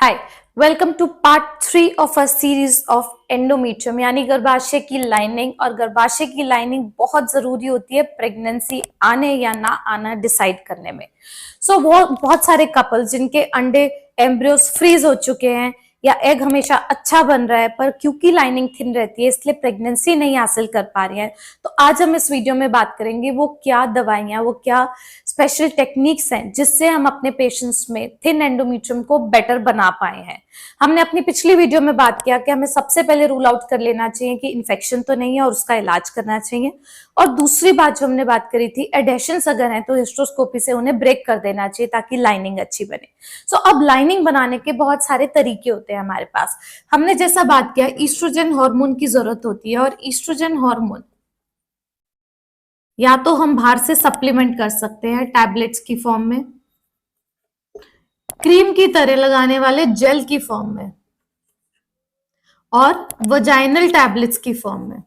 Hi, welcome to part 3 of a series of endometrium यानी गर्भाशय की लाइनिंग। और गर्भाशय की लाइनिंग बहुत जरूरी होती है प्रेगनेंसी आने या ना आना डिसाइड करने में। बहुत सारे कपल्स जिनके अंडे एम्ब्रियोस फ्रीज हो चुके हैं या एग हमेशा अच्छा बन रहा है पर क्योंकि लाइनिंग थिन रहती है इसलिए प्रेगनेंसी नहीं हासिल कर पा रही है। तो आज हम इस वीडियो में बात करेंगे वो क्या दवाइयां, वो क्या स्पेशल टेक्निक्स हैं जिससे हम अपने पेशेंट्स में थिन एंडोमेट्रियम को बेटर बना पाए हैं। हमने अपनी पिछली वीडियो में बात किया कि हमें सबसे पहले रूल आउट कर लेना चाहिए कि इन्फेक्शन तो नहीं है और उसका इलाज करना चाहिए। और दूसरी बात जो हमने बात करी थी, एडेशंस अगर हैं तो हिस्ट्रोस्कोपी से उन्हें ब्रेक कर देना चाहिए ताकि लाइनिंग अच्छी बने। अब लाइनिंग बनाने के बहुत सारे तरीके होते हैं हमारे पास। हमने जैसा बात किया ईस्ट्रोजन हार्मोन की जरूरत होती है और ईस्ट्रोजन हार्मोन या तो हम बाहर से सप्लीमेंट कर सकते हैं टैबलेट्स की फॉर्म में, क्रीम की तरह लगाने वाले जेल की फॉर्म में और वजाइनल टैबलेट्स की फॉर्म में।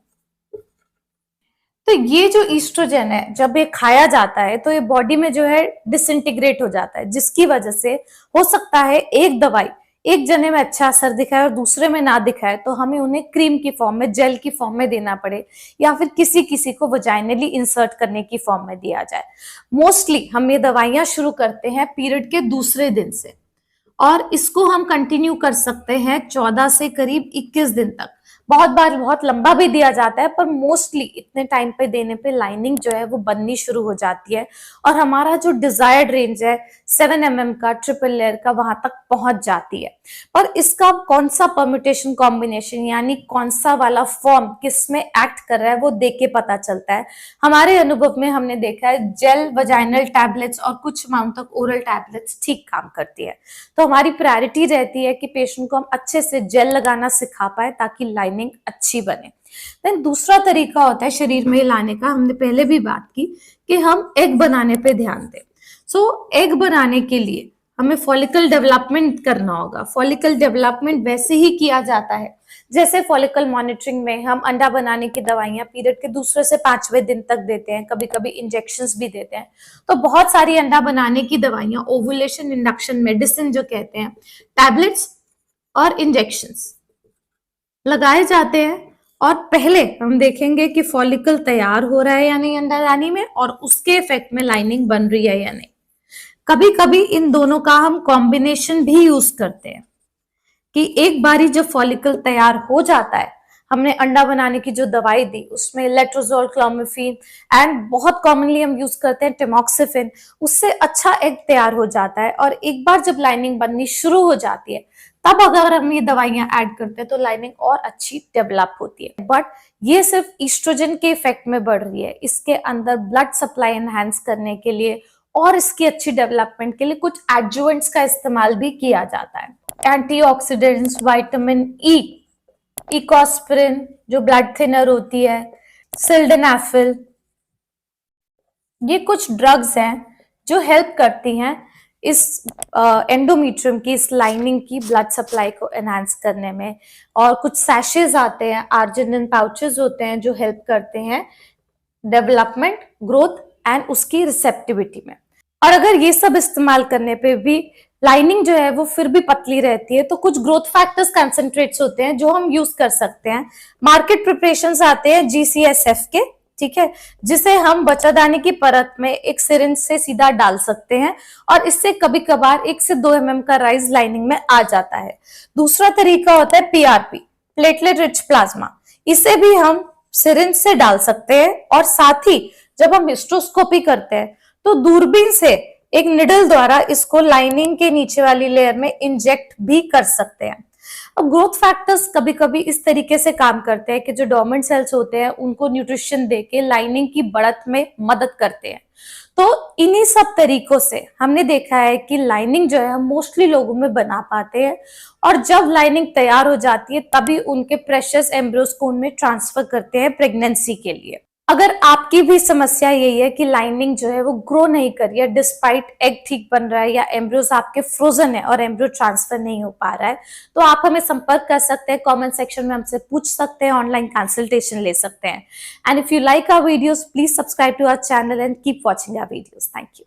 तो ये जो ईस्ट्रोजन है जब ये खाया जाता है तो ये बॉडी में जो है डिसइंटीग्रेट हो जाता है, जिसकी वजह से हो सकता है एक दवाई एक जने में अच्छा असर दिखाए और दूसरे में ना दिखाए तो हमें उन्हें क्रीम की फॉर्म में, जेल की फॉर्म में देना पड़े या फिर किसी किसी को वजाइनली इंसर्ट करने की फॉर्म में दिया जाए। मोस्टली हम ये दवाइयां शुरू करते हैं पीरियड के दूसरे दिन से और इसको हम कंटिन्यू कर सकते हैं 14 से करीब 21 दिन तक। बहुत बार बहुत लंबा भी दिया जाता है पर मोस्टली इतने टाइम पे देने पे लाइनिंग जो है वो बननी शुरू हो जाती है और हमारा जो डिजायर्ड रेंज है 7 mm का ट्रिपल लेयर का वहां तक पहुंच जाती है। पर इसका कौन सा परम्यूटेशन कॉम्बिनेशन यानी कौन सा वाला फॉर्म किस में एक्ट कर रहा है वो देख के पता चलता है। हमारे अनुभव में हमने देखा है जेल, वजाइनल टैबलेट्स और कुछ अमाउंट तक ओरल टैबलेट्स ठीक काम करती है। तो हमारी प्रायोरिटी रहती है कि पेशेंट को हम अच्छे से जेल लगाना सिखा पाए ताकि लाइनिंग अच्छी बने। देन दूसरा तरीका होता है शरीर में लाने का, हमने पहले भी बात की कि हम एग बनाने पे ध्यान दें। एग बनाने के लिए हमें फॉलिकल डेवलपमेंट करना होगा। फॉलिकल डेवलपमेंट वैसे ही किया जाता है जैसे फॉलिकल मॉनिटरिंग में हम अंडा बनाने की दवाइयां पीरियड के दूसरे से 5वें दिन तक देते हैं, कभी कभी इंजेक्शंस भी देते हैं। तो बहुत सारी अंडा बनाने की दवाइयां, ओवुलेशन इंडक्शन मेडिसिन जो कहते हैं, टैबलेट्स और इंजेक्शंस लगाए जाते हैं और पहले हम देखेंगे कि फॉलिकल तैयार हो रहा है या नहीं अंडादानी में और उसके इफेक्ट में लाइनिंग बन रही है या नहीं। कभी कभी इन दोनों का हम कॉम्बिनेशन भी यूज करते हैं कि एक बारी जब फॉलिकल तैयार हो जाता है, हमने अंडा बनाने की जो दवाई दी उसमें लेट्रोजोल, क्लोमिफेन एंड बहुत कॉमनली हम यूज करते हैं टेमोक्सिफेन, उससे अच्छा एग तैयार हो जाता है। और एक बार जब लाइनिंग बननी शुरू हो जाती है तब अगर हम ये दवाइयां ऐड करते हैं तो लाइनिंग और अच्छी डेवलप होती है। बट ये सिर्फ ईस्ट्रोजन के इफेक्ट में बढ़ रही है। इसके अंदर ब्लड सप्लाई एनहांस करने के लिए और इसकी अच्छी डेवलपमेंट के लिए कुछ एडजुवेंट्स का इस्तेमाल भी किया जाता है। एंटीऑक्सीडेंट्स, विटामिन ई, इकोस्प्रिन जो ब्लड थिनर होती है, सिल्डेनाफिल, ये कुछ ड्रग्स हैं जो हेल्प करती हैं इस एंडोमेट्रियम की, इस लाइनिंग की ब्लड सप्लाई को एनहांस करने में। और कुछ सैशेज आते हैं, आर्जिनिन पाउचेस होते हैं जो हेल्प करते हैं डेवलपमेंट, ग्रोथ एंड उसकी रिसेप्टिविटी में। और अगर ये सब इस्तेमाल करने पे भी लाइनिंग जो है वो फिर भी पतली रहती है तो कुछ ग्रोथ फैक्टर्स कंसंट्रेट्स होते हैं जो हम यूज कर सकते हैं। मार्केट प्रिपरेशंस आते हैं GCSF के, ठीक है, जिसे हम बच्चादानी की परत में एक सिरिंज से सीधा डाल सकते हैं और इससे कभी कभार 1 से 2 mm का राइज लाइनिंग में आ जाता है। दूसरा तरीका होता है PRP, प्लेटलेट रिच प्लाज्मा। इसे भी हम सिरिंज से डाल सकते हैं और साथ ही जब हम हिस्ट्रोस्कोपी करते हैं तो दूरबीन से एक निडल द्वारा इसको लाइनिंग के नीचे वाली लेयर में इंजेक्ट भी कर सकते हैं। अब ग्रोथ फैक्टर्स कभी कभी इस तरीके से काम करते हैं कि जो डोर्मेंट सेल्स होते हैं उनको न्यूट्रिशन देके लाइनिंग की बढ़त में मदद करते हैं। तो इन्हीं सब तरीकों से हमने देखा है कि लाइनिंग जो है हम मोस्टली लोगों में बना पाते हैं और जब लाइनिंग तैयार हो जाती है तभी उनके प्रेशियस एम्ब्रियोस को उनमें ट्रांसफर करते हैं प्रेगनेंसी के लिए। अगर आपकी भी समस्या यही है कि लाइनिंग जो है वो ग्रो नहीं कर रही है डिस्पाइट एग ठीक बन रहा है या एम्ब्रियोस आपके फ्रोजन है और एम्ब्रियो ट्रांसफर नहीं हो पा रहा है, तो आप हमें संपर्क कर सकते हैं, कमेंट सेक्शन में हमसे पूछ सकते हैं, ऑनलाइन कंसल्टेशन ले सकते हैं। And if you like our videos please subscribe to our channel and keep watching our videos. Thank you.